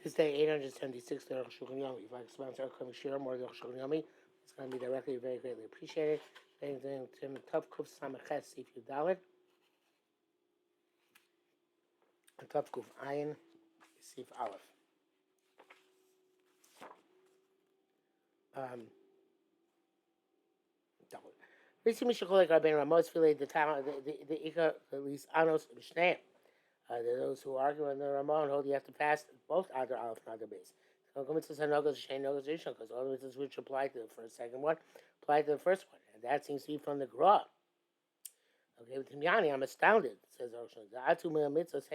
This day 876 to Arukh HaShulchan. If you'd like to sponsor upcoming share more of Arukh HaShulchan, it's going to be directly very greatly appreciated. Then Tim Tov Kuf Samaches Sif Yudalit. Tov Kuf Ayin Sif Aleph. Recently, Mishakolek Rabbein Ramos Filei the Ika at least Anos B'Shneim. There are those who argue in the Ramah and hold you have to fast both either Aleph and either base. Because all the mitzvahs which apply to the second one apply to the first one, and that seems to be from the Gra. Okay, with Timyani, I'm astounded, says Ocean. The Atu mitzvahs,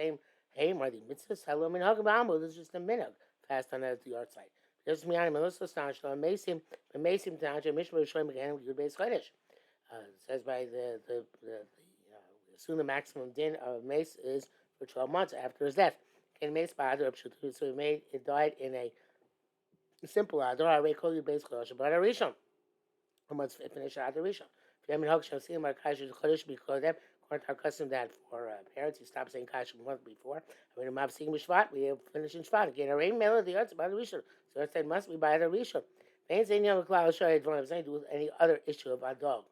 Haim are the mitzvahs, Hello Min Hagabamu, this is just a minhag, fast on the yard site. There's Timyani, I'm also astonished, Mesim, Tancha, Mishra, Shoim again, good base Chodesh. It says by soon the maximum din of mace is for 12 months after his death. So it died in a simple ador. I call you basically Shabbat Rishon. Let's finish Adar Rishon. According to our custom that for parents, you stop saying Kash a month before. We have finished in Shvat. Again, a rain mail of the arts by the Rishon. So it said must be by the Rishon. Ain't saying you have a cloud show it has anything to do with any other issue of Adog.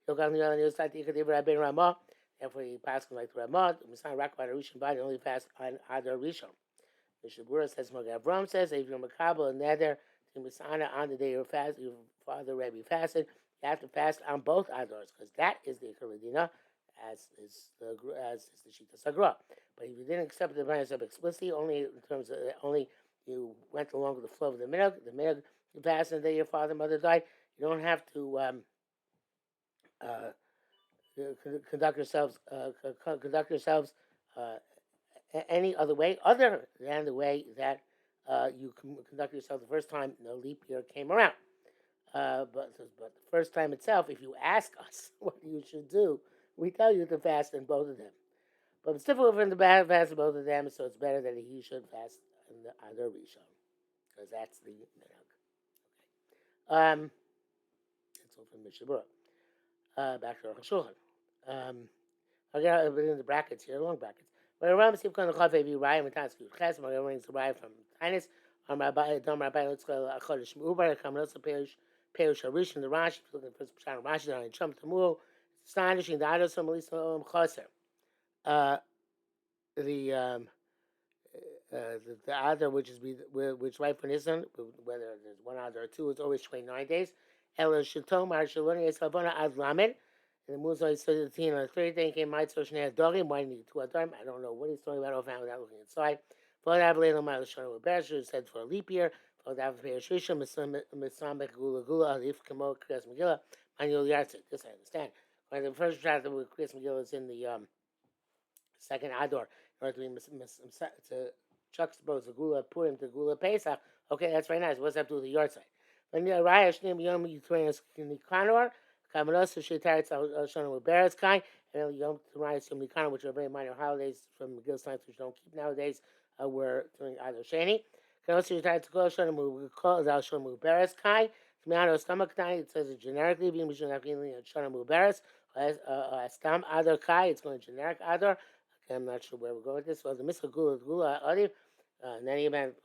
Look on the other side, you could have been Ramah. Therefore, he passed like the Ramah. The Messiah rock by the Rishon body only fast on Adar Rishon. The Shabura says, Mogav Ram says, if you're Makabal and Nether, to Messiah on the day your father Rebbe fasted, you have to fast on both Adars, because that is the Ikaladina, as is the Shita Sagra. But if you didn't accept the Divine explicitly, only in terms of, only you went along with the flow of the minhag, you fast on the day your father and mother died, you don't have to conduct yourselves any other way other than the way that you conduct yourself the first time the leap year came around. But the first time itself, if you ask us what you should do, we tell you to fast in both of them. But it's difficult for him to fast in both of them, so it's better that he should fast in the other Rishon, because that's the minhag. Okay. That's all from Mishabura. Back to Arukh HaShulchan. I'll put in the brackets here, long brackets. But around the Sivkon, the Chafei, if you Ryan, and Tansky, Chesm, I'm going to Ryan from Tinus. Dom Rabbi, let's go Chodesh Mubar, Kamalotsa Perish Harish, the Rashi, looking for Pshan Rashi, and Trump Tamul. It's astonishing. The Ados from Melissa Choser. The Adar, which right for Nisan, whether there's one Adar or two, it's always 29 days. Ela Shatom, Arshaloni, Esavona Ad Lamed. And the Muzai said the teen on the third day came Might so Shnei Adorim. Why need two Adorim? I don't know what he's talking about offhand without looking inside. For that, Leila Mile Shana with Beresh said for a leap year. For that, Perish Rishon, Misamek Gula Gula, Alif Kamo, Kriyas Megillah, Manuel Yartzit. This I understand. When the first chapter with Kriyas Megillah is in the second Ador, in order to juxtapose the Gula Purim to Gula Pesach. Okay, that's very nice. What's that to do with the yard side? When you Raya Shneim Yom Yitrenas Nikanor, Kamanos Shetaritz Shana Muberes Kai, and Yom Raya Yom Nikanor, which are very minor holidays from Megillah times which don't keep nowadays, we're doing either Shani. Kamanos Shetaritz Shana Muberes Kai. Kamiano Stomach Night, it says it generically, being Shana Muberes, Stam Adar Kai, it's going generic Adar. Okay, I'm not sure where we're going with this. Well, the Mitzvah Gula Adiv. In any event,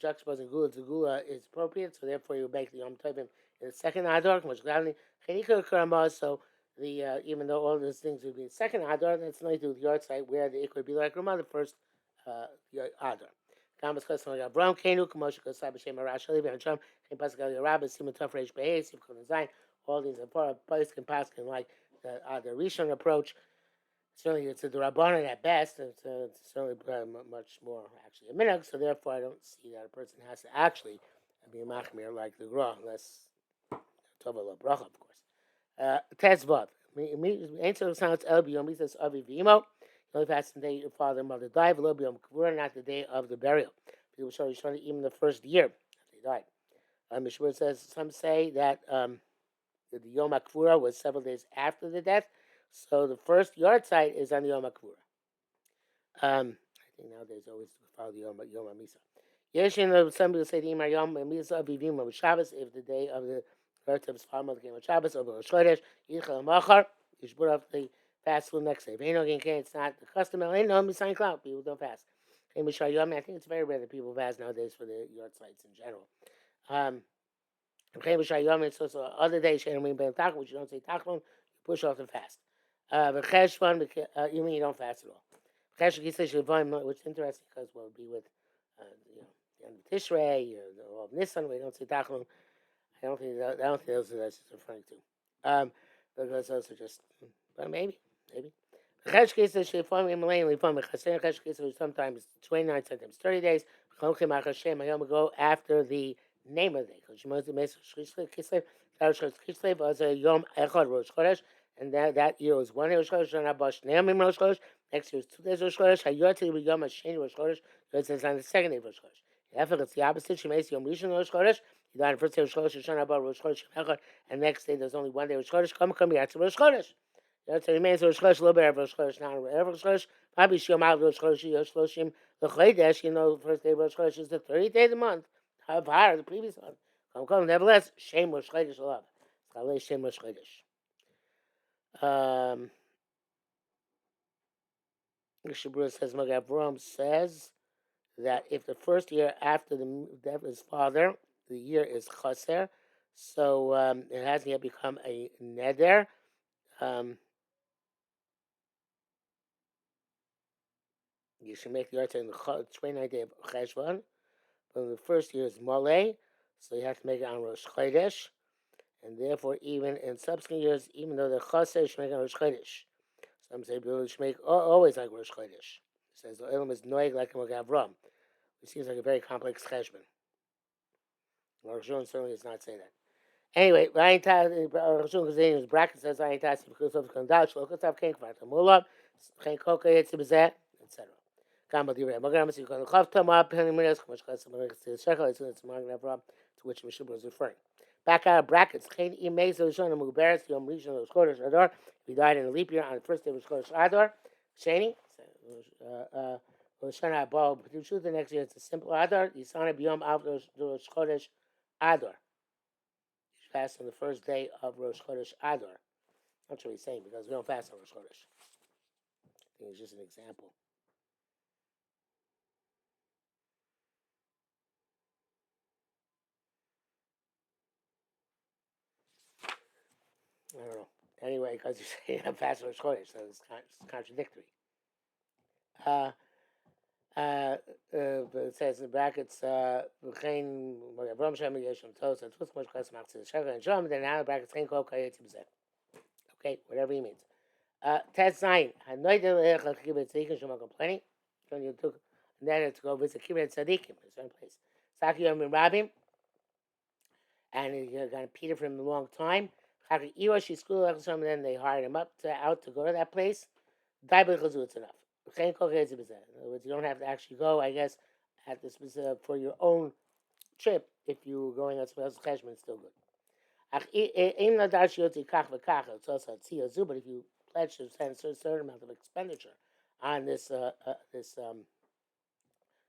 juxtaposing Gula to Gula is appropriate, so therefore you make the Yom Tovim in the second Adar, so the even though all those things would be in the second Adar, that's nothing to do with the yard site where the Ik would be like Ramah, the first Adar. All these are part of Paskin like the Adar Rishon approach. Certainly, it's a Rabbanan at best. It's certainly much more actually a minhag. So therefore, I don't see that a person has to actually be a machmir like the Gra, unless Tova lo bracha, of course. Tezvav. Answer sounds El b'yom. He says Avi v'imo. You only fast the day your father and mother died. V'lo b'yom kavura, not the day of the burial. People show you even the first year after they died. Mishmur says some say that the Yom HaKvura was several days after the death. So the first yard site is on the Yom HaKvura. I think nowadays always follow the Yom HaMisa. Yeshin, some people say the Imar Yom HaMisa Avivim of Shabbos, if the day of the relative's father came on Shabbos, over Chodesh, Yichel Machar, you should put up the fast the next day. It's not the custom. No, Misayin Cloud, people don't fast. I think it's very rare that people fast nowadays for the yard sites in general. Um, it's also other days, which you don't say tachlon, you push off the fast. You mean you don't fast at all. Which is interesting because we'll be with, you know, the end of Tishrei, or Nissan, we don't say tachlon. I don't think those are that's referring to. Because those are just, well, maybe. Sometimes 29, sometimes 30 days. Go after the name of the day. And that year was 1 day Rosh Chodesh. Next year was 2 days Rosh Chodesh. Hayoti will Yom Hasheni Rosh Chodesh. It says on the second day of Rosh Chodesh. If it's the opposite, Shemes Yom Rishon Rosh Chodesh. You die on the first day of Rosh Chodesh, Shana Bar Rosh Chodesh, and next day there's only 1 day Rosh Chodesh. Come, Yatsa Rosh Chodesh. That's remains Rosh Chodesh, a little bit of Rosh Chodesh, not Rosh Chodesh. Probably Shom Av Rosh Chodesh, Yoshloshim, L'Chodesh. The first day of Rosh Chodesh is the 30th day of the month. Havar, the previous month. Nevertheless, Shem Rosh Chodesh Alav. Chalei Shem Rosh Chodesh. Shabura says, Magav Rom says that if the first year after the death of his father, the year is Chaser, so it hasn't yet become a neder. You should make the Yartzeit on the 29th day of Cheshvan. But the first year is Moleh, so you have to make it on Rosh Chodesh. And therefore, even in subsequent years, even though the Chaser, you should make it on Rosh Chodesh. Some say you should make always like Rosh Chodesh. It says the Elam is Noeg like Magav Ram. It seems like a very complex Cheshvan. Rosh Hashanah certainly does not say that. Anyway, Rosh Hashanah bracket says Ayin Tas because of Kandal Shlokasav Ken Kvar Tamula Chen Koka Yitzibzet, etc. Gamba Direi Magram is going to Chav Tamah Peniminas Kamash Kasam Shekel. It's Magav Ram, to which Mishub was referring. Back out of brackets. Chen Imez Roshana Mubarak Yom Rishon Rosh Chodesh Adar. He died in a leap year on the first day of Rosh Chodesh Adar. Sheni. Roshana Abba. But the truth, the next year it's a simple Adar. Yisana B'Yom Av Rosh Chodesh Adar. You fast on the first day of Rosh Chodesh Adar. That's what he's saying because we don't fast on Rosh Chodesh. I think it's just an example. I don't know. Anyway, because you say I'm fast on Rosh Chodesh, so it's contradictory. It says in brackets, then now in brackets, okay, whatever he means. Test 9. Complaining. When you took then to go visit Kibbutz Tzadikim in a certain place. Saki Yom Rabim, and you're going to Peter for him a long time. Then they hired him out to go to that place. It's enough. In other words, you don't have to actually go, I guess, at the specific for your own trip. If you're going on somebody else's cheshbon, it's still good. It's also a tziyah, but if you pledge to spend a certain amount of expenditure on this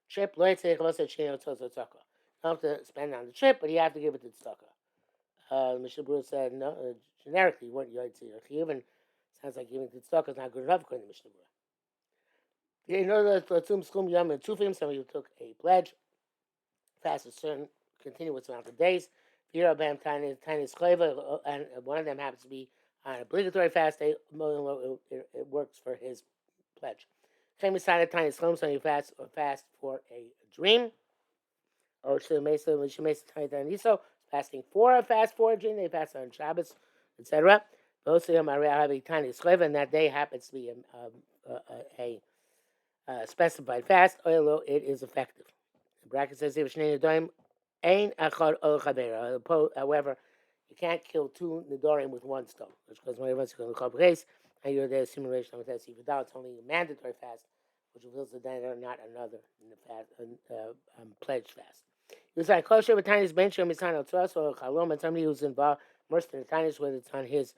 trip, you don't have to spend on the trip, but you have to give it to tzedakah. Mishnah Berurah said no, generically, what you even sounds like giving to tzedakah is not good enough according to Mishnah Berurah. You know that somebody who took a pledge, fast a certain continuous amount of days. And one of them happens to be on an obligatory fast day, it works for his pledge. Somebody fast for a dream, or fasting for a fast for a dream, they fast on Shabbos, etc. Both of them have a tiny and that day happens to be a specified fast, although it is effective. The bracket says however, you can't kill two Nidorim with one stone, because one of us is going to call race, and you're there simulation of that. It's only a mandatory fast, which reveals the dinner, not another pledged fast. It was like kosher with tiniest bench or misano trust or chalom, and somebody who's involved immersed in the tiniest, whether it's on his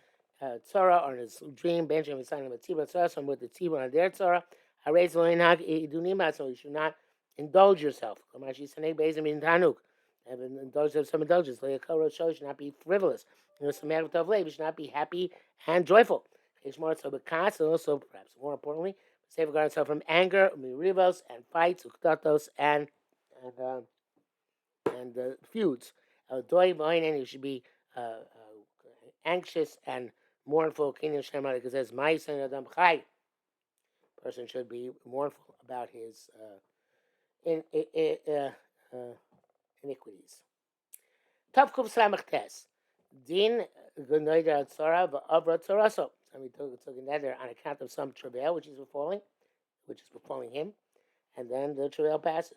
Torah or his dream, Benjamin signing with Tzibah Torah, and with the Tzibah on their Torah. So you should not indulge yourself. Indulge some indulgence. Should not be frivolous. You should not be happy and joyful. And also, perhaps more importantly, safeguard himself from anger, mirivos, and fights, uktatos, and feuds. Doi and you should be anxious and mournful. King Shem, because it says, "My son Adam Chai." Person should be mournful about his in, iniquities. Tav Kuf Samach Tes. Din Gnoida Tzara V'Avra Tzaraso. Somebody took another on account of some travail which is befalling him, and then the travail passes.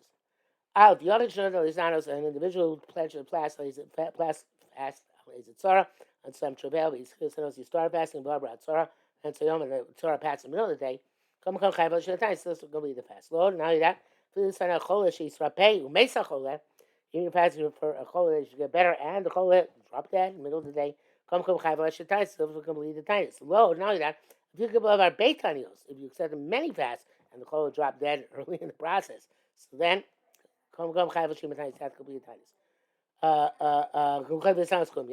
Out the other Shnoda Lizanos, an individual who pledged to fast Tzara on some travail, he started fasting Barbara Tzara, and so Yom and the Tzara passed in the middle of the day. Come Chayva Shnatai, still going to be the fast. Lord, not only that, please send a chola she'israpei umesa chola. Even if fasting for a chola, you should get better, and the chola drop dead in the middle of the day. Come Chayva Shnatai, still complete the tinus. Lord, not only that, if you could believe our beitanios, if you accept many fasts and the chola drop dead early in the process, so then come Chayva Shnatai, have to complete the tinus. You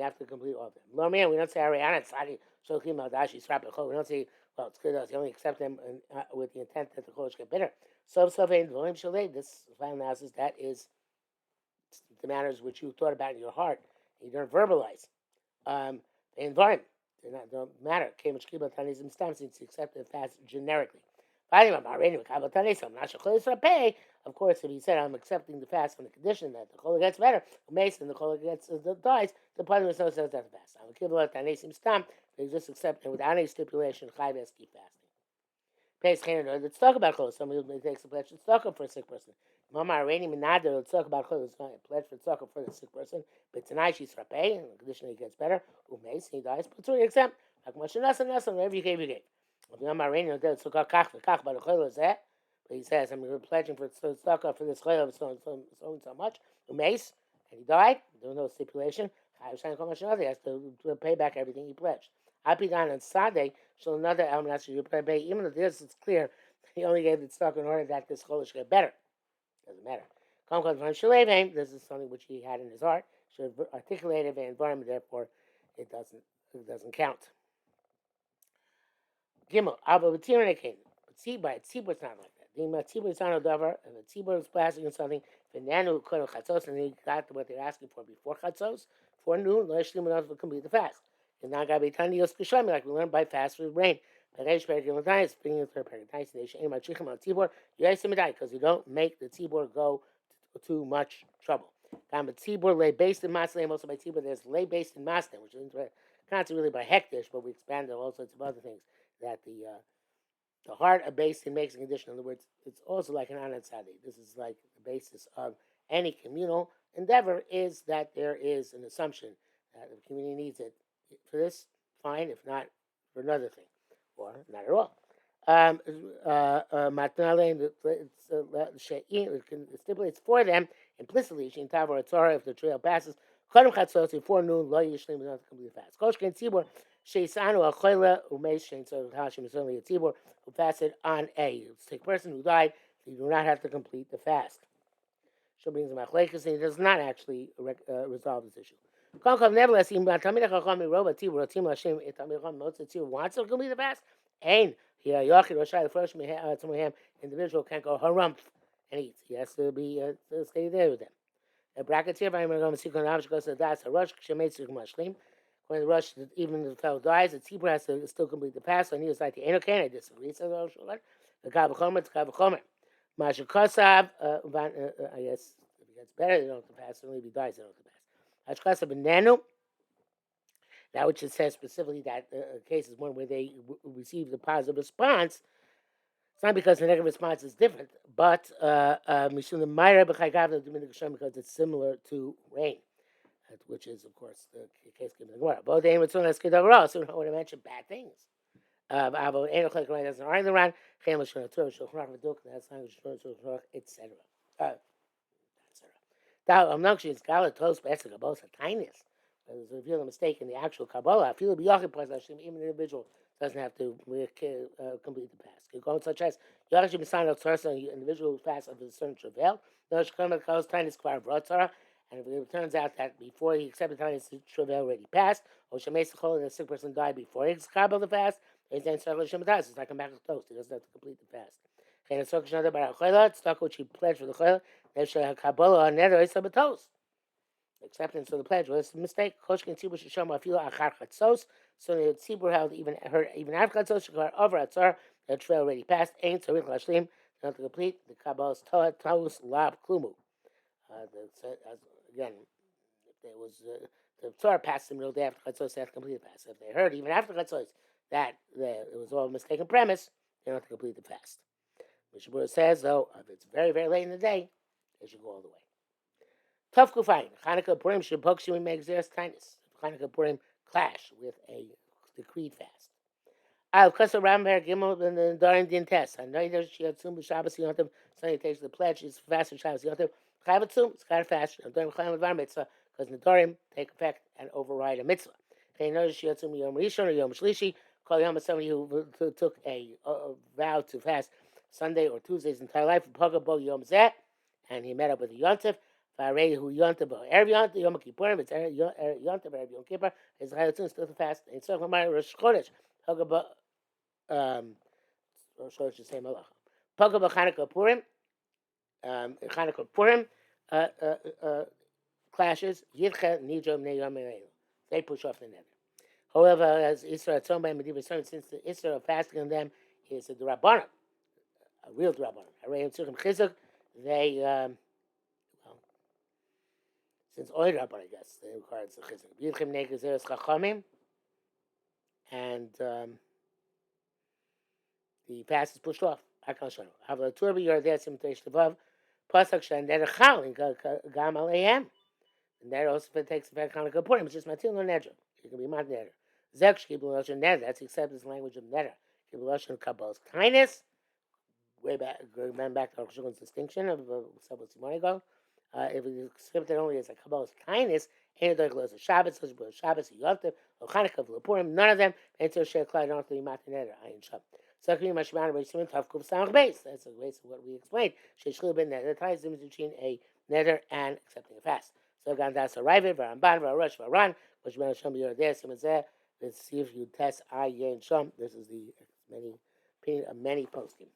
have to complete all of them. Lo man, we don't say Ariana Tzadi Shokim Aldashi Srap We don't say, well, it's good. You only accept them with the intent that the Chodesh get bitter. So this final analysis, that is the matters which you thought about in your heart, you don't verbalize. The environment, don't matter. Since you accept the fast generically. Of course, if he said, I'm accepting the fast on the condition that the chola gets better, and the chola dies, the party was no sense that the fast. I'm a tanesim stam, they just accept it without any stipulation, chayv keep fasting. Let's talk about chola. Somebody who takes a pledge to tzedakah for a sick person. Mama Arani Minada, let's talk about chola. It's not a pledge for tzedakah for the sick person, but tonight she's rapay, and the condition that he gets better, he dies, but it's really exempt. Like much nasa, whatever you gave. Mama Arani, let's talk about kach, but the chola is that. But he says, I'm pledging for tzedakah for this chayv of so much. Umeis, and he died. There was no stipulation. He has to pay back everything he pledged. Apigan on Sunday, so another element you pay. Even though this is clear, he only gave the tzedakah in order that this chol should get better. Doesn't matter. This is something which he had in his heart. Should articulate it in the environment, therefore it doesn't count. Gimel, Abba B'Tiranakin. Tzibur, it's not like that. Tzibur is not a davar. If a tzibur is plastic and something, Nanu couldn't chatzos, and he got what they're asking for before chatzos, for noon, lo yishlim enough to complete the fast. And now got to be tani yos kishami, like we learned by fast with rain. But Reish Perek Yom bringing the third Perek. They should aim at Chichim on tzibur. You guys see me die because you don't make the tzibur go too much trouble. But tzibur lay based in maslim. Also by tzibur, there's lay based in maslim, which is not really by hektish, but we expanded all sorts of other things that the heart of basin makes a condition. In other words, it's also like an anad sadi. This is like the basis of any communal endeavor, is that there is an assumption that the community needs it for this, fine. If not, for another thing, or not at all. It stipulates for them implicitly, if the trail passes, before noon, lo yishlim enough to complete the fast. Kosh ken tzibur sheisanu achoyle umeis shein tzor hashim is only a tzibur who fasted on a sick person who died. So you do not have to complete the fast. She brings him machlekes, and he does not actually resolve this issue. Nevertheless, wants to complete the fast. Individual can't go harumph and eat. He has to be stay there with them. The brackets here, when the rush, even if the fellow dies, the tzibur has to still complete the fast. So he was like the enokan. I disagree. Says Arukh HaShulchan. The kavachomer, it's kavachomer. Mashakasav, I guess if he gets better, they don't have to fast. Only if he dies, they don't have to fast. Ashkasav benenu. That which it says specifically that the case is one where they receive the positive response. It's not because the negative response is different, but because it's similar to rain, which is, of course, the case given in the Gemara. Both aim with so we don't want to mention bad things. Doesn't argue the Ran, etc. I'm not sure it's Galatos, but it's a both a kindness. There's revealed a mistake in the actual Kabbalah. Even the individual doesn't have to complete the fast. Such as an individual who fasts of a certain travail. And if it turns out that before he accepted the travail already passed, or the sick person died before he accepted the fast, It's like a bag of toast. He doesn't have to complete the fast. And it's talking about a chayla. It's talking what she pledged for the chayla. There's a kabbalah on nether. It's a toast. Acceptance of the pledge was a mistake. Koshkin tzibur shisham afilo achar chatzos. So the tzibur held even after chatzos shekar over atzar. The trail already passed. Ain't tzarich lashlim. Not to complete the kabbalah's toast lab klumu. Again, there was the Torah passed the middle day after Chatzos, they have to complete the fast. If they heard even after Chatzos that it was all a mistaken premise, they don't have to complete the fast. Mishabura says, though, if it's very, very late in the day, they should go all the way. Tough Kufayin. Chanukah Purim should Bokshim make Xeris Tinus. Chanukah Purim clash with a decreed fast. Al Kasa Ramber Gimel and the Darin Din Test. I know there's Shiatzum Shabbos Yontiv. Sunday takes the pledge. It's fast for Shabbos Yontiv. Chayvatzum, it's kind of fast. During Chayim Advar Mitzvah, because Nedarim take effect and override a mitzvah. Okay, notice Shiatzum Yom Rishon or Yom Shlishi. Call Yom somebody who took a vow to fast Sunday or Tuesday his entire life. Pagabo Yom Zeh, and he met up with a Yontiv. Farei hu Yontiv Erev Yontiv Yom Kippurim. It's Yontiv Erev Yom Kippur. It's Chayvatzum still to fast. And so Rosh Chodesh. Pagabo. So it's the same halacha. Pagabo Chanukah Purim. Chanukah Purim clashes. Yidcha Nidrom Neyom Mereil. They push off the nether. However, as Isra Tzom by Medivah, since the Isra of fasting on them is a Durabbanan, a real Durabbanan. Arayim Tzuchim Chizuk, they, since Oy Rabban, I guess, they require the Chizuk. Yidchim Negezeres Chachamim, and the fast is pushed off. Akal Shanu. Havla Turbi Yordeh Simtesh Levav, Pasak Shan Neder Chal, Gam Alehem. And that also takes effect on Chanukah Purim. It's just Matil no Nedra. It can be Mat Neder. Zek Shkibul Lashon Neder. That's accepted language of Neder. Kibul Lashon Kabbal's kindness. Going back to Arukh HaShulchan's distinction of several Simon ago. If we accept it only as a Kabbal's kindness, ain't like Los Shabbos, Shabbos, Yontiv, Chanukah, Purim, none of them. Enter Sheh Klai don't be Mat Neder. Ayin Shab. Sakri Mashman Rishim Tav Kuf Samach Beis. That's the base of what we explained. Sheshchil Ben Neder. The ties the difference between a neder and accepting a fast. So Gandas arrived, Varamban, Varush, Varan, which meant Shom Yordeh, Simazeh. Let's see if you test I, Yen, Shom. This is the many posting.